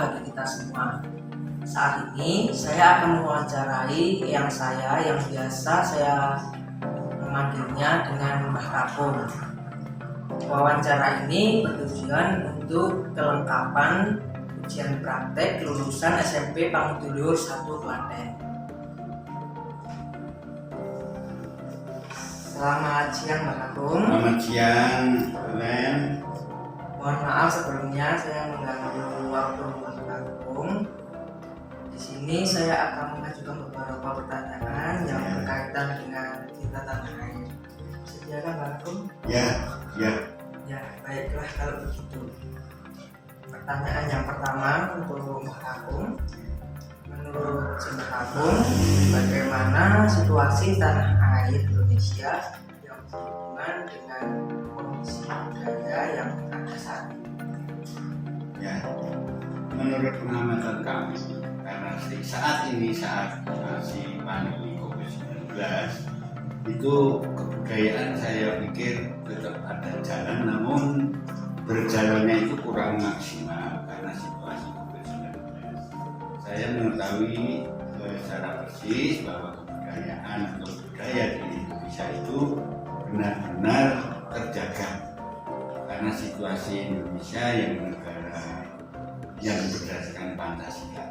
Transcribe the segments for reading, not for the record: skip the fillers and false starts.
bagi kita semua. Saat ini saya akan mewawancarai yang biasa saya memanggilnya dengan Mbah Kakung. Wawancara ini bertujuan untuk kelengkapan ujian praktek lulusan SMP Pangudulur 1 Klaten. Selamat siang Mbah Kakung. Selamat siang, Len. Mohon maaf sebelumnya saya mengganggu waktu Mbah Kakung. Di sini saya akan mengajukan beberapa pertanyaan yang berkaitan dengan cinta tanah air. Sediakan Mbah Kakung? Ya. Ya, baiklah kalau begitu. Pertanyaan yang pertama untuk Mbah Kakung. Menurut Mbah Kakung, bagaimana situasi tanah air Indonesia yang berhubungan dengan kondisi budaya yang ada saat ini? Ya, menurut pengamatan kami, karena saat masih pandemi COVID-19, itu kebudayaan saya pikir tetap ada jalan, namun berjalannya itu kurang maksimal karena situasi COVID-19. Saya mengetahui secara persis bahwa kebudayaan atau budaya di Indonesia itu benar-benar terjaga karena situasi Indonesia yang negara yang berdasarkan Pancasila.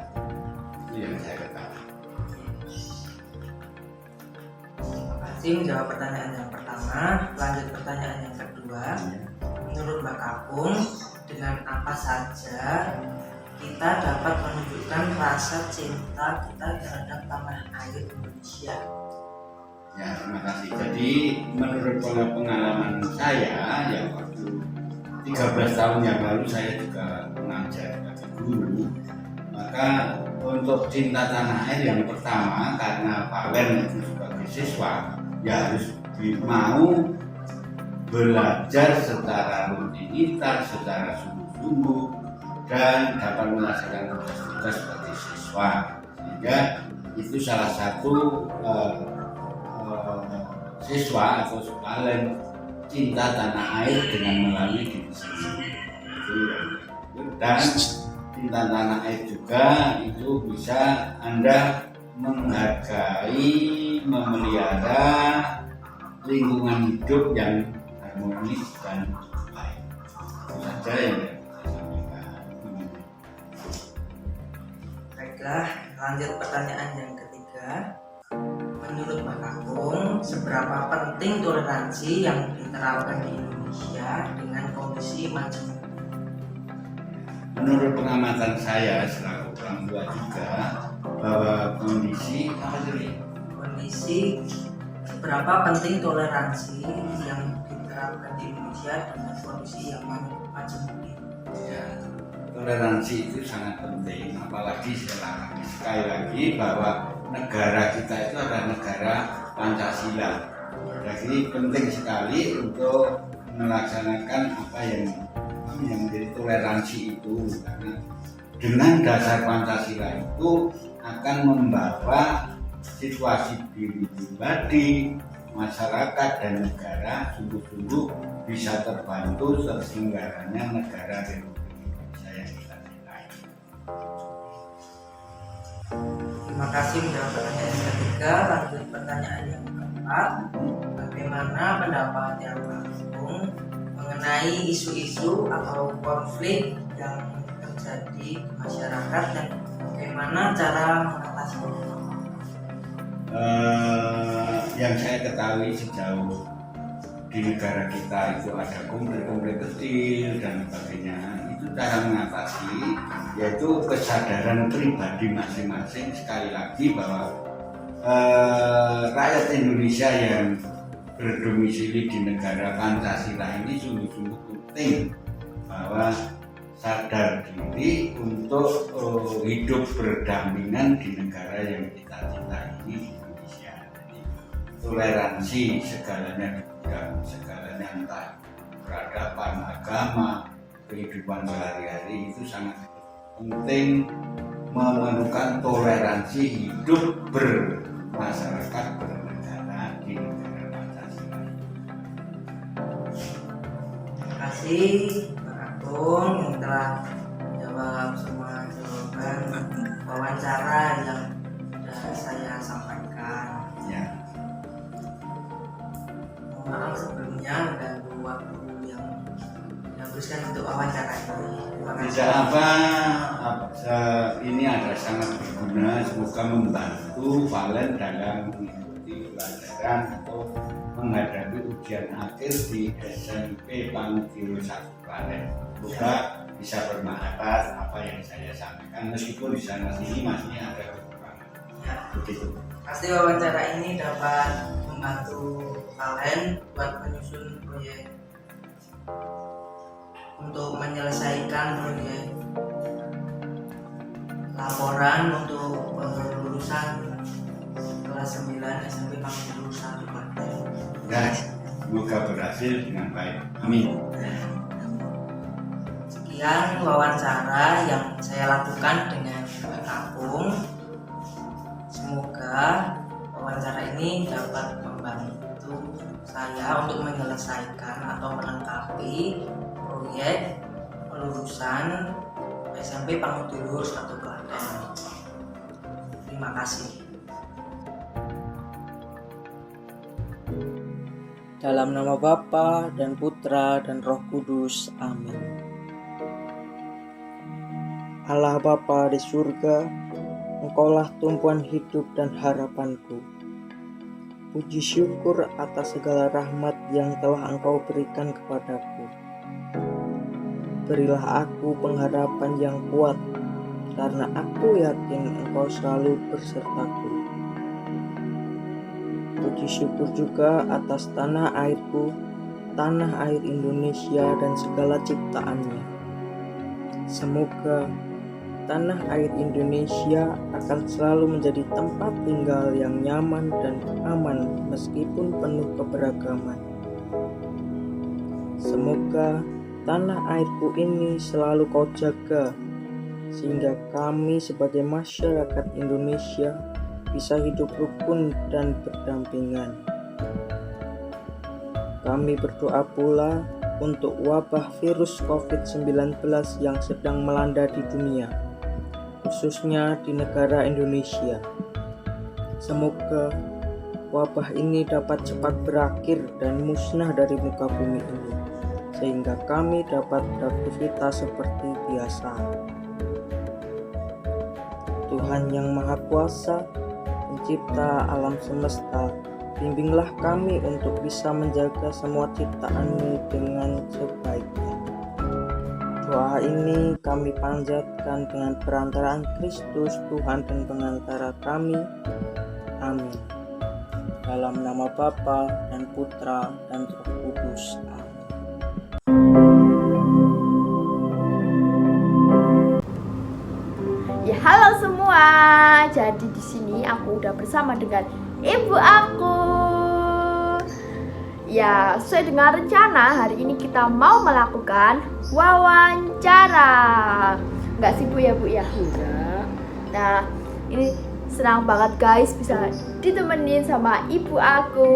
Itu yang saya ketahui. Terima kasih menjawab pertanyaan yang pertama. Lanjut pertanyaan yang kedua. Menurut Mbah Kakung, dengan apa saja kita dapat menunjukkan rasa cinta kita terhadap tanah air Indonesia? Ya, terima kasih. Jadi menurut pengalaman saya yang waktu 13 tahun yang lalu saya juga mengajar sebagai guru, maka untuk cinta tanah air yang pertama karena Pak Len itu sebagai siswa ya harus mau belajar secara rutinitas, secara sungguh-sungguh dan dapat melaksanakan tugas-tugas sebagai siswa, sehingga itu salah satu siswa atau sekalian cinta tanah air dengan melalui diri sendiri. Dan cinta tanah air juga itu bisa Anda menghargai, memelihara lingkungan hidup yang harmonis dan baik. Itu saja yang saya sampaikan. Baiklah, lanjut pertanyaan yang ketiga. Menurut Mbah Kakung, seberapa penting toleransi yang diterapkan di Indonesia dengan kondisi macam ini? Menurut pengamatan saya selaku orang tua juga bahwa kondisi seberapa penting toleransi yang diterapkan di Indonesia dengan kondisi yang macam ini? Ya, toleransi itu sangat penting, apalagi sekali lagi bahwa negara kita itu adalah negara Pancasila. Jadi penting sekali untuk melaksanakan apa yang menjadi toleransi itu, karena dengan dasar Pancasila itu akan membawa situasi diri pribadi, masyarakat dan negara sungguh-sungguh bisa terbantu terselenggaranya negara Republik Indonesia yang kita cintai. Terima kasih menjawab pertanyaan yang ketiga. Lanjut pertanyaan yang keempat. Bagaimana pendapatnya Mbah Kakung mengenai isu-isu atau konflik yang terjadi di masyarakat dan bagaimana cara mengatasinya? Yang saya ketahui sejauh di negara kita itu ada konflik-konflik kecil dan sebagainya, itu cara mengatasi yaitu kesadaran pribadi masing-masing. Sekali lagi bahwa rakyat Indonesia yang berdomisili di negara Pancasila ini sungguh-sungguh penting bahwa sadar diri untuk hidup berdampingan di negara yang kita cintai ini, Indonesia. Jadi toleransi segalanya entah peradaban, agama, kehidupan sehari-hari itu sangat penting, memerlukan toleransi hidup bermasyarakat bernegara di negara Pancasila. Terima kasih Mbah Kakung yang telah menjawab menjawab semua jawaban wawancara yang sudah saya sampaikan. Ya. Mohon maaf sebelumnya mengganggu waktu yang dihabiskan untuk wawancara ini. Terima kasih. Tidak apa, ini adalah sangat berguna, semoga membantu Valen dalam mengikuti pelajaran atau menghadapi ujian akhir di SMP Pangkil 1 Valen. Semoga bisa bermanfaat apa yang saya sampaikan, meskipun di sana sini masih ada kekurangan. Ya, Begitu. pasti wawancara ini dapat membantu kalian buat menyusun proyek untuk menyelesaikan proyek laporan untuk lulusan kelas 9 SMP Pangkil 1 Klaten. Ya, semoga berhasil dengan baik. Amin. Sekian wawancara yang saya lakukan dengan Pak Apung. Semoga wawancara ini dapat membantu saya untuk menyelesaikan atau melengkapi proyek lulusan SMP Pangudulur 1 Klaten. Terima kasih. Dalam nama Bapa dan Putra dan Roh Kudus. Amin. Allah Bapa di surga, Engkaulah tumpuan hidup dan harapanku. Puji syukur atas segala rahmat yang telah Engkau berikan kepadaku. Berilah aku pengharapan yang kuat, karena aku yakin Engkau selalu bersertaku. Puji syukur juga atas tanah airku, tanah air Indonesia dan segala ciptaannya. Semoga tanah air Indonesia akan selalu menjadi tempat tinggal yang nyaman dan aman meskipun penuh keberagaman. Semoga tanah airku ini selalu Kau jaga, sehingga kami sebagai masyarakat Indonesia bisa hidup rukun dan berdampingan. Kami berdoa pula untuk wabah virus COVID-19 yang sedang melanda di dunia, khususnya di negara Indonesia. Semoga wabah ini dapat cepat berakhir dan musnah dari muka bumi ini, sehingga kami dapat beraktivitas seperti biasa. Tuhan yang Maha Kuasa, Pencipta alam semesta, bimbinglah kami untuk bisa menjaga semua ciptaan-Mu dengan sebaiknya. Doa ini kami panjatkan dengan perantaraan Kristus Tuhan dan pengantara kami. Amin. Dalam nama Bapa dan Putra dan Roh Kudus. Amin. Ya, halo semua. Jadi di sini aku udah bersama dengan ibu aku. Ya, sesuai dengan rencana hari ini kita mau melakukan wawancara. Enggak sih Bu ya, Bu ya? Enggak. Nah, ini senang banget guys bisa ditemenin sama ibu aku.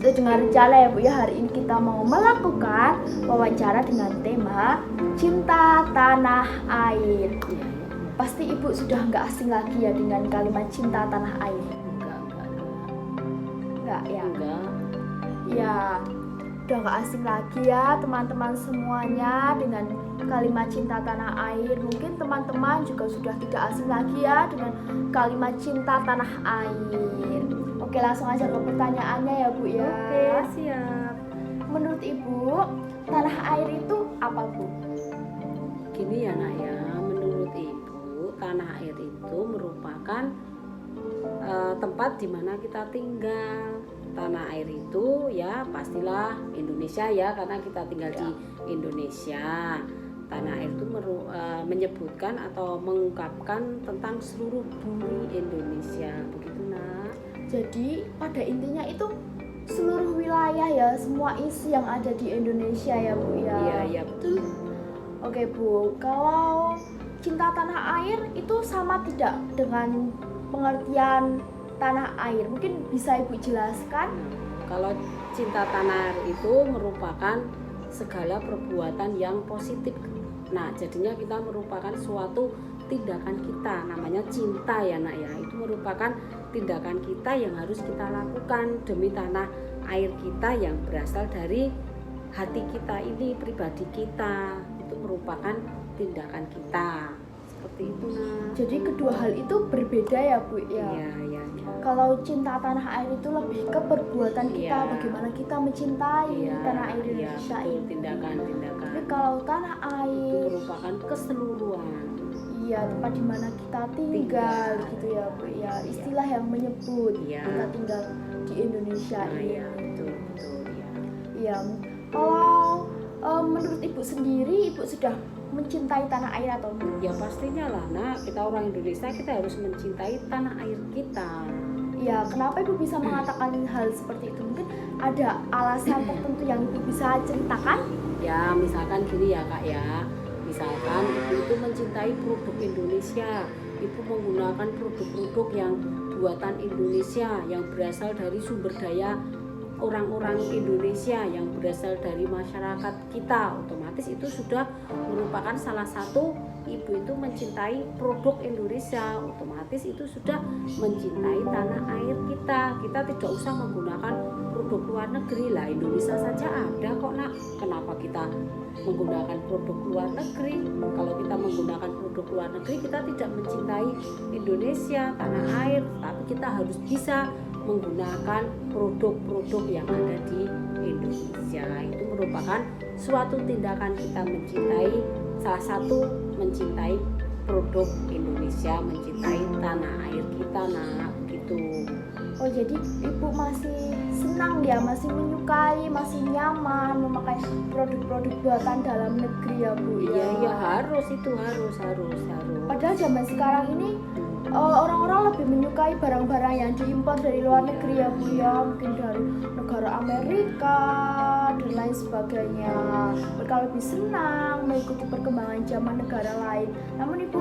Sesuai dengan rencana ya Bu ya, hari ini kita mau melakukan wawancara dengan tema Cinta Tanah Air. Pasti ibu sudah nggak asing lagi ya dengan kalimat cinta tanah air. Enggak ya? Enggak. Ya, udah nggak asing lagi ya teman-teman semuanya dengan kalimat cinta tanah air. Mungkin teman-teman juga sudah tidak asing lagi ya dengan kalimat cinta tanah air. Oke, langsung aja ke pertanyaannya ya Bu ya. Oke, siap. Menurut ibu, tanah air itu apa Bu? Gini ya nak ya, menurut ibu tanah air itu merupakan tempat di mana kita tinggal. Tanah air itu ya pastilah Indonesia ya, karena kita tinggal di Indonesia. Tanah air itu menyebutkan atau mengungkapkan tentang seluruh bumi Indonesia, begitu nak. Jadi pada intinya itu seluruh wilayah ya, semua isi yang ada di Indonesia ya Bu ya. Iya betul. Oke Bu, kalau cinta tanah air itu sama tidak dengan pengertian tanah air? Mungkin bisa Ibu jelaskan? Kalau cinta tanah air itu merupakan segala perbuatan yang positif Nah, jadinya kita merupakan suatu tindakan kita, namanya cinta ya nak ya. Itu merupakan tindakan kita yang harus kita lakukan demi tanah air kita yang berasal dari hati kita ini, pribadi kita. Itu merupakan tindakan kita. Seperti itu nak. Jadi kedua hal itu berbeda ya Bu ya. Iya, iya, iya. Kalau cinta tanah air itu lebih ke perbuatan kita, Iya. bagaimana kita mencintai Iya, tanah air iya, Indonesia betul, ini. tindakan-tindakan. Tapi kalau tanah Itu air, merupakan keseluruhan. iya tempat di mana kita tinggal gitu ya Bu ya. Istilah yang menyebut Iya. kita tinggal di Indonesia Nah, ini. ya, betul, betul ya. Iya. Kalau menurut Ibu sendiri, Ibu sudah mencintai tanah air atau belum? Ya pastinya lah nak, kita orang Indonesia kita harus mencintai tanah air kita. Ya, kenapa Ibu bisa mengatakan hal seperti itu? Mungkin ada alasan tertentu yang Ibu bisa ceritakan? Ya misalkan gini ya kak ya, misalkan ibu itu mencintai produk Indonesia, ibu menggunakan produk-produk yang buatan Indonesia yang berasal dari sumber daya orang-orang Indonesia, yang berasal dari masyarakat kita, otomatis itu sudah merupakan salah satu ibu itu mencintai produk Indonesia, otomatis itu sudah mencintai tanah air kita. Kita tidak usah menggunakan produk luar negeri lah, Indonesia saja ada kok nak, kenapa kita menggunakan produk luar negeri? Kalau kita menggunakan produk luar negeri, kita tidak mencintai Indonesia, tanah air, tapi kita harus bisa menggunakan produk-produk yang ada di Indonesia. Itu merupakan suatu tindakan kita mencintai, salah satu mencintai produk Indonesia, mencintai tanah air kita nak, gitu. Oh, jadi Ibu masih senang ya, masih menyukai, masih nyaman memakai produk-produk buatan dalam negeri ya Bu ya? Iya, iya harus, itu harus. Padahal zaman sekarang ini orang-orang lebih menyukai barang-barang yang diimpor dari luar negeri ya Bu ya, mungkin dari negara Amerika dan lain sebagainya. Mereka lebih senang mengikuti perkembangan zaman negara lain. Namun Ibu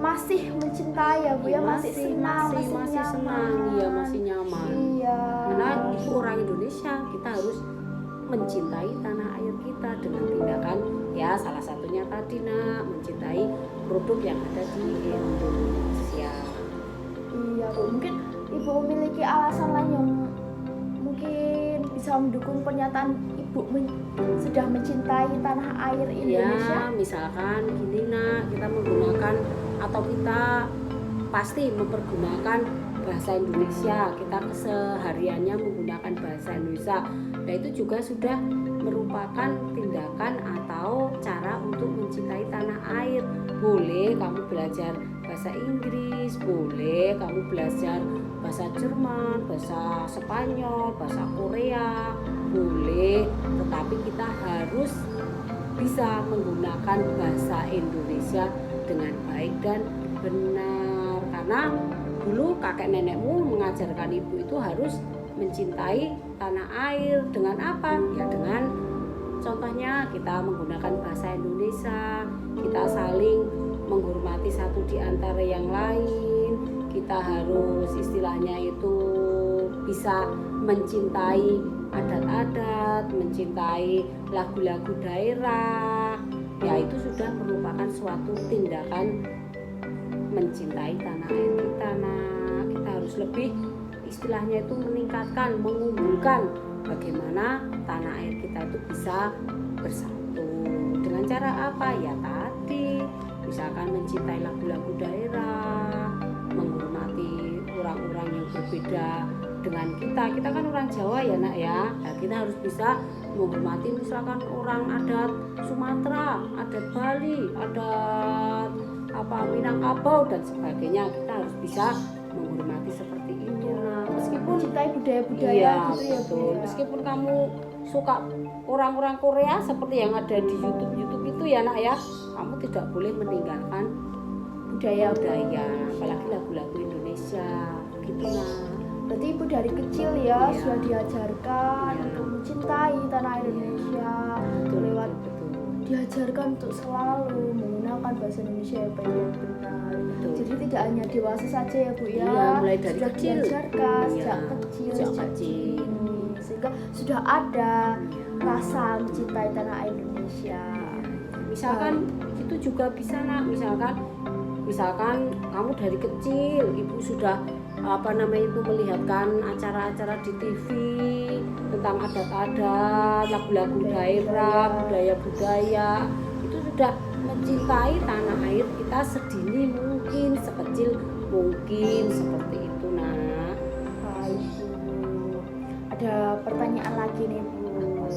masih mencintai ya Bu ya, masih senang, masih nyaman. senang, iya masih nyaman. Iya. Karena itu orang Indonesia, kita harus mencintai tanah air kita dengan tindakan ya salah satunya tadi nak, mencintai produk yang ada di Indonesia. Iya Bu, mungkin Ibu memiliki alasan lain yang mungkin bisa mendukung pernyataan Ibu sudah mencintai tanah air Indonesia. Ya misalkan gini nak, kita menggunakan atau kita pasti mempergunakan bahasa Indonesia, kita kesehariannya menggunakan bahasa Indonesia. Nah itu juga sudah merupakan tindakan atau cara untuk mencintai tanah air. Boleh kamu belajar bahasa Inggris, boleh kamu belajar bahasa Jerman, bahasa Spanyol, bahasa Korea, boleh, tetapi kita harus bisa menggunakan bahasa Indonesia dengan baik dan benar. Karena dulu kakek nenekmu mengajarkan ibu itu harus mencintai tanah air dengan apa? Ya dengan contohnya kita menggunakan bahasa Indonesia, kita saling menghormati satu di antara yang lain, kita harus istilahnya itu bisa mencintai adat-adat, mencintai lagu-lagu daerah. Ya itu sudah merupakan suatu tindakan mencintai tanah air kita. Nah, kita harus lebih istilahnya itu meningkatkan, mengunggulkan bagaimana tanah air kita itu bisa bersatu. Dengan cara apa? Ya tadi, misalkan mencintai lagu-lagu daerah, menghormati orang-orang yang berbeda dengan kita. Kita kan orang Jawa ya nak ya. Nah, kita harus bisa menghormati misalkan orang adat Sumatera, adat Bali, adat Minangkabau dan sebagainya. Kita harus bisa menghormati seperti itu. Nah, meskipun Mencintai budaya-budaya iya, gitu ya Bu betul. ya. Meskipun kamu suka orang-orang Korea seperti yang ada di YouTube itu ya nak ya, kamu tidak boleh meninggalkan budaya, apalagi lagu-lagu Indonesia gitu nah. Berarti Ibu dari kecil ya Iya. sudah diajarkan Iya. untuk mencintai tanah air Indonesia, lewat betul. diajarkan untuk selalu menggunakan bahasa Indonesia yang baik dan benar. Betul. Jadi tidak hanya dewasa saja ya Bu ya, Iya, mulai dari sudah kecil. diajarkan Iya, sejak kecil, sejak sejak kecil. dini, sehingga sudah ada Iya. rasa mencintai tanah air Indonesia. misalkan itu juga bisa nak, misalkan kamu dari kecil ibu sudah melihatkan acara-acara di TV tentang adat-adat, lagu-lagu daerah, budaya-budaya, itu sudah mencintai tanah air kita sedini mungkin, sekecil mungkin, seperti itu nak. Baik Bu. Ada pertanyaan lagi nih Bu.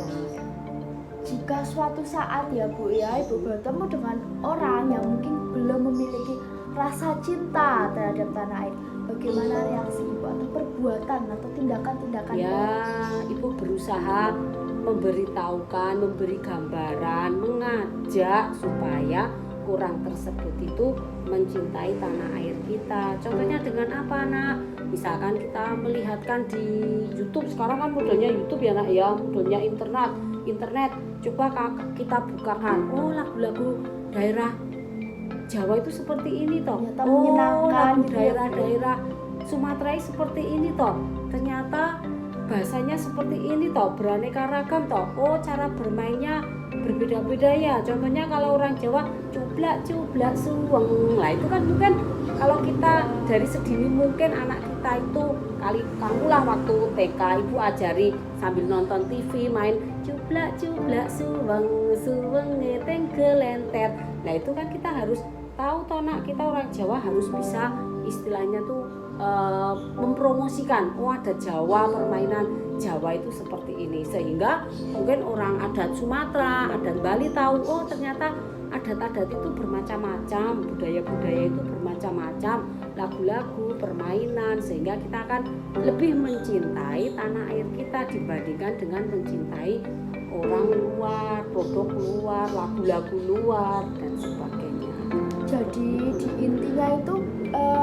Jika suatu saat ya Bu ya, Ibu bertemu dengan orang yang mungkin belum memiliki rasa cinta terhadap tanah air, bagaimana reaksi Ibu atau perbuatan atau tindakan-tindakan Ya, ibu berusaha memberitahukan, memberi gambaran, mengajak supaya orang tersebut itu mencintai tanah air kita. Contohnya dengan apa nak? Misalkan kita melihatkan di YouTube, sekarang kan modelnya YouTube ya nak ya, modelnya internet. Coba kita bukakan, oh lagu-lagu daerah Jawa itu seperti ini toh. Ternyata Oh, menyenangkan lagu gitu ya, Bu. daerah-daerah Sumatera seperti ini toh. Ternyata bahasanya seperti ini toh, beraneka ragam toh. Oh, cara bermainnya berbeda-beda ya. Contohnya kalau orang Jawa cublak suweng. Lah itu kan mungkin kalau kita dari sedini mungkin anak kita itu kamulah waktu TK ibu ajari sambil nonton TV main cublak suweng ngeteng gelenter. Nah itu kan kita harus tahu toh nak, kita orang Jawa harus bisa istilahnya tuh mempromosikan, oh ada Jawa, permainan Jawa itu seperti ini, sehingga mungkin orang adat Sumatera, adat Bali tahu, oh ternyata adat-adat itu bermacam-macam, budaya-budaya itu bermacam-macam, lagu-lagu, permainan, sehingga kita akan lebih mencintai tanah air kita dibandingkan dengan mencintai orang luar, produk luar, lagu-lagu luar dan sebagainya. Jadi di intinya itu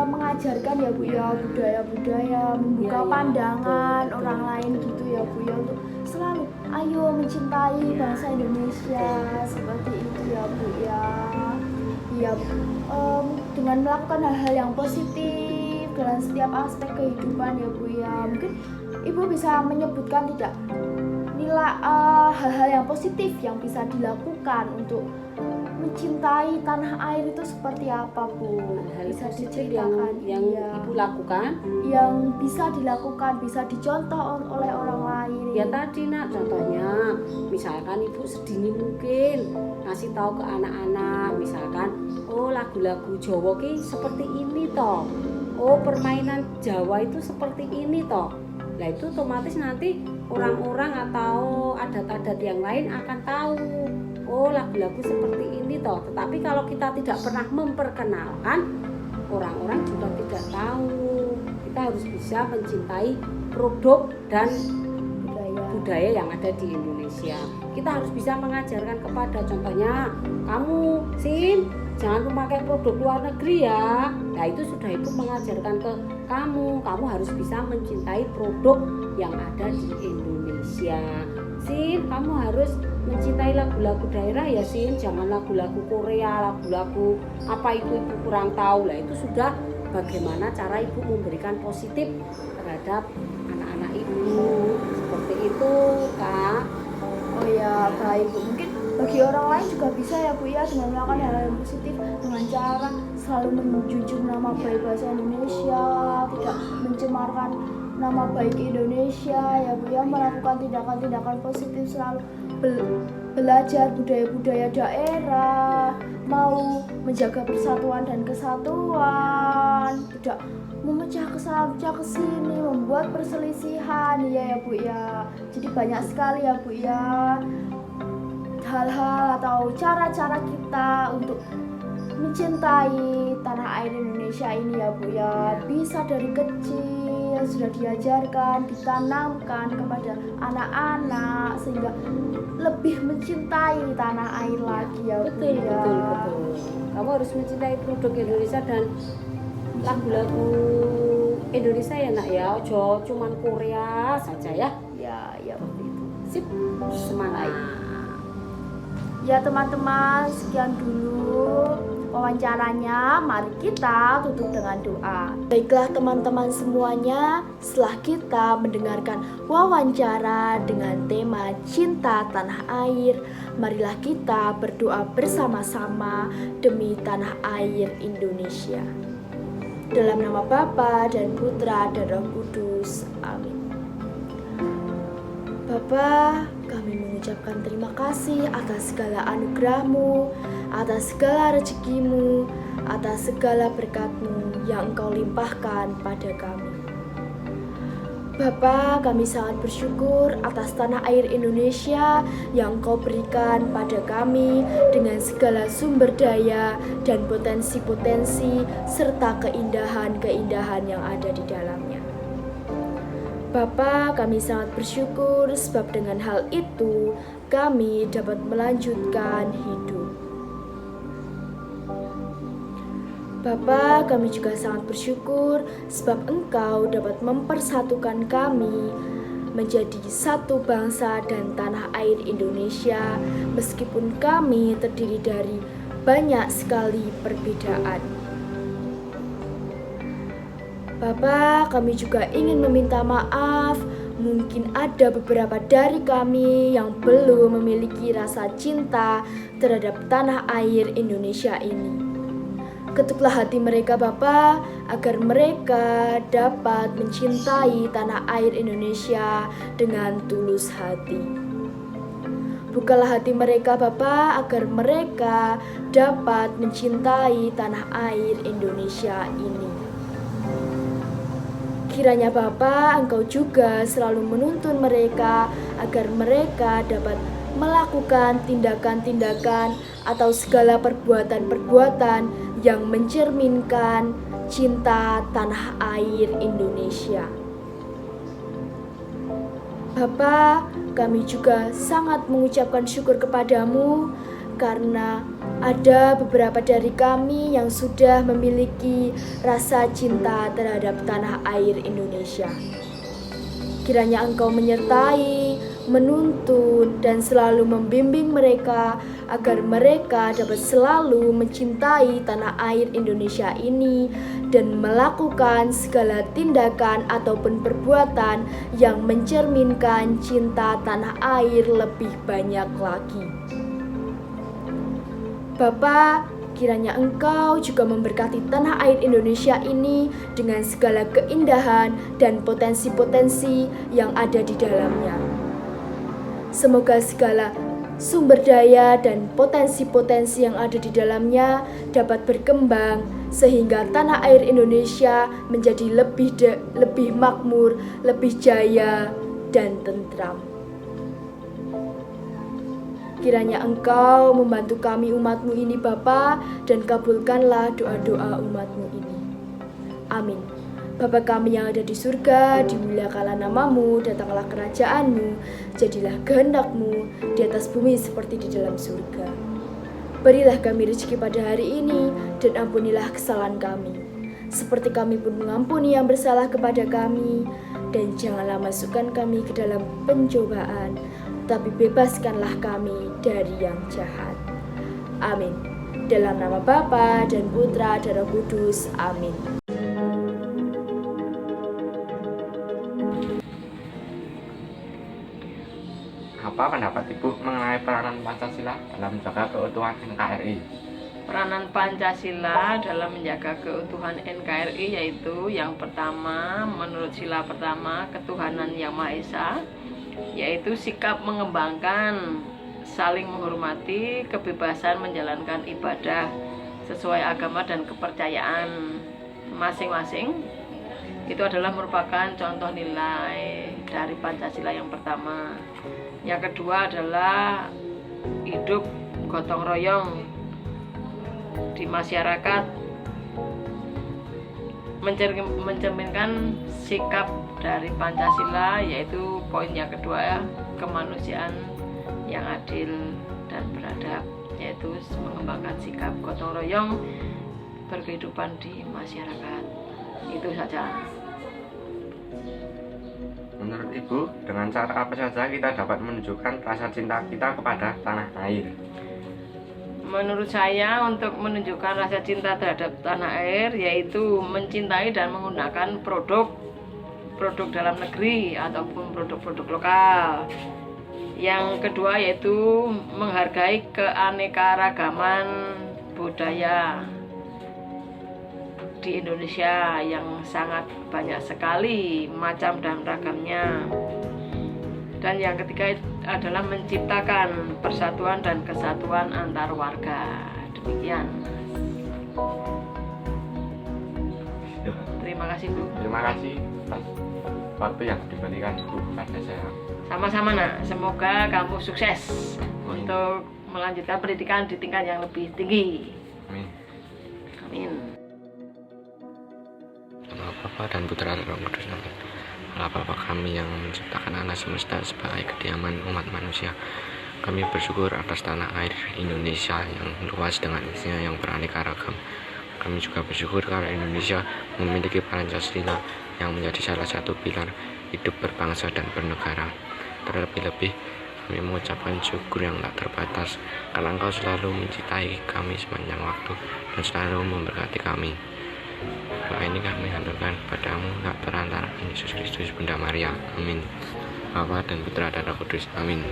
mengajarkan ya Bu ya budaya-budaya, membuka Ya, pandangan betul. orang lain gitu ya Bu ya, untuk selalu ayo mencintai bangsa Indonesia seperti itu ya Bu ya. Ya dengan melakukan hal-hal yang positif dalam setiap aspek kehidupan ya Bu ya. Mungkin Ibu bisa menyebutkan tidak nilai hal-hal yang positif yang bisa dilakukan untuk mencintai tanah air itu seperti apa Bu? Hal Bisa positif diceritakan yang iya. ibu lakukan Yang bisa dilakukan, bisa dicontoh oleh orang lain. ya tadi nak, contohnya misalkan ibu sedini mungkin ngasih tahu ke anak-anak, misalkan oh lagu-lagu Jawa ki seperti ini toh, oh permainan Jawa itu seperti ini toh. Nah itu otomatis nanti orang-orang atau adat-adat yang lain akan tahu, oh lagu-lagu seperti ini toh. Tetapi kalau kita tidak pernah memperkenalkan, orang-orang juga tidak tahu. Kita harus bisa mencintai produk dan budaya yang ada di Indonesia. Kita harus bisa mengajarkan kepada, contohnya kamu Sin, jangan memakai produk luar negeri ya. Nah itu sudah ibu mengajarkan ke kamu harus bisa mencintai produk yang ada di Indonesia. Sin, kamu harus mencintai lagu-lagu daerah ya Sin, jangan lagu-lagu Korea, lagu-lagu apa itu ibu kurang tahu. Lah itu sudah bagaimana cara ibu memberikan positif terhadap anak-anak ibu, seperti itu Kak. Oh ya baik Bu, mungkin bagi orang lain juga bisa ya Bu ya, dengan melakukan hal yang positif dengan cara selalu menjunjung nama baik bahasa Indonesia, tidak mencemarkan nama baik Indonesia ya Bu ya, melakukan tindakan-tindakan positif, selalu belajar budaya-budaya daerah, mau menjaga persatuan dan kesatuan, tidak memecah kesini, membuat perselisihan ya Bu ya. Jadi banyak sekali ya Bu ya hal-hal atau cara-cara kita untuk mencintai tanah air Indonesia ini ya Bu ya. Bisa dari kecil sudah diajarkan, ditanamkan kepada anak-anak sehingga lebih mencintai tanah air lagi ya Bu Betul, ya. betul. Kamu harus mencintai produk Indonesia dan lagu-lagu Indonesia ya nak ya, ojo cuman Korea saja ya. Ya seperti itu. Sip, semangat. Ya teman-teman, sekian dulu wawancaranya. Mari kita tutup dengan doa. Baiklah teman-teman semuanya, setelah kita mendengarkan wawancara dengan tema cinta tanah air, marilah kita berdoa bersama-sama demi tanah air Indonesia. Dalam nama Bapa dan Putra dan Roh Kudus. Amin. Bapa, kami mengucapkan terima kasih atas segala anugerah-Mu, atas segala rezeki-Mu, atas segala berkat-Mu yang Engkau limpahkan pada kami. Bapa, kami sangat bersyukur atas tanah air Indonesia yang Engkau berikan pada kami dengan segala sumber daya dan potensi-potensi serta keindahan-keindahan yang ada di dalamnya. Bapa, kami sangat bersyukur sebab dengan hal itu kami dapat melanjutkan hidup. Bapa, kami juga sangat bersyukur sebab Engkau dapat mempersatukan kami menjadi satu bangsa dan tanah air Indonesia meskipun kami terdiri dari banyak sekali perbedaan. Bapa, kami juga ingin meminta maaf. Mungkin ada beberapa dari kami yang belum memiliki rasa cinta terhadap tanah air Indonesia ini. Ketuklah hati mereka Bapa, agar mereka dapat mencintai tanah air Indonesia dengan tulus hati. Bukalah hati mereka Bapa, agar mereka dapat mencintai tanah air Indonesia ini. Kiranya Bapa, Engkau juga selalu menuntun mereka agar mereka dapat melakukan tindakan-tindakan atau segala perbuatan-perbuatan yang mencerminkan cinta tanah air Indonesia. Bapa, kami juga sangat mengucapkan syukur kepadamu karena ada beberapa dari kami yang sudah memiliki rasa cinta terhadap tanah air Indonesia. Kiranya Engkau menyertai, menuntun, dan selalu membimbing mereka agar mereka dapat selalu mencintai tanah air Indonesia ini dan melakukan segala tindakan ataupun perbuatan yang mencerminkan cinta tanah air lebih banyak lagi. Bapa, kiranya Engkau juga memberkati tanah air Indonesia ini dengan segala keindahan dan potensi-potensi yang ada di dalamnya. Semoga segala sumber daya dan potensi-potensi yang ada di dalamnya dapat berkembang sehingga tanah air Indonesia menjadi lebih makmur, lebih jaya, dan tentram. Kiranya Engkau membantu kami umat-Mu ini Bapa, dan kabulkanlah doa-doa umat-Mu ini. Amin. Bapa kami yang ada di surga, dimuliakanlah nama-Mu, datanglah kerajaan-Mu, jadilah kehendak-Mu di atas bumi seperti di dalam surga. Berilah kami rezeki pada hari ini, dan ampunilah kesalahan kami, seperti kami pun mengampuni yang bersalah kepada kami, dan janganlah masukkan kami ke dalam pencobaan, tapi bebaskanlah kami dari yang jahat. Amin. Dalam nama Bapa dan Putra dan Roh Kudus. Amin. Apa pendapat Ibu mengenai peranan Pancasila dalam menjaga keutuhan NKRI? Peranan Pancasila dalam menjaga keutuhan NKRI yaitu yang pertama, menurut sila pertama, ketuhanan yang Maha Esa, yaitu sikap mengembangkan, saling menghormati, kebebasan menjalankan ibadah sesuai agama dan kepercayaan masing-masing. Itu adalah merupakan contoh nilai dari Pancasila yang pertama. Yang kedua adalah hidup gotong royong di masyarakat, mencerminkan sikap dari Pancasila, yaitu poin yang kedua, kemanusiaan yang adil dan beradab, yaitu mengembangkan sikap gotong royong berkehidupan di masyarakat. Itu saja. Menurut Ibu, dengan cara apa saja kita dapat menunjukkan rasa cinta kita kepada tanah air? Menurut saya, untuk menunjukkan rasa cinta terhadap tanah air yaitu mencintai dan menggunakan produk dalam negeri ataupun produk-produk lokal Yang kedua yaitu menghargai keanekaragaman budaya di Indonesia yang sangat banyak sekali macam dan ragamnya. Dan yang ketiga adalah menciptakan persatuan dan kesatuan antar warga. Demikian. Terima kasih Bu. Terima kasih atas waktu yang diberikan Bu pada saya. Sama-sama nak. Semoga kamu sukses untuk melanjutkan pendidikan di tingkat yang lebih tinggi. Amin. Amin. Nama Bapa dan Putra dan Roh Kudus. Amin. Allah Bapa kami yang menciptakan alam semesta sebagai kediaman umat manusia. Kami bersyukur atas tanah air Indonesia yang luas dengan isinya yang beraneka ragam. Kami juga bersyukur karena Indonesia memiliki Pancasila yang menjadi salah satu pilar hidup berbangsa dan bernegara. Terlebih-lebih kami mengucapkan syukur yang tak terbatas karena Engkau selalu mencintai kami sepanjang waktu dan selalu memberkati kami. Doa ini kami haturkan padamu tak terantara Yesus Kristus Bunda Maria. Amin. Bapa dan Putra dan Roh Kudus. Amin.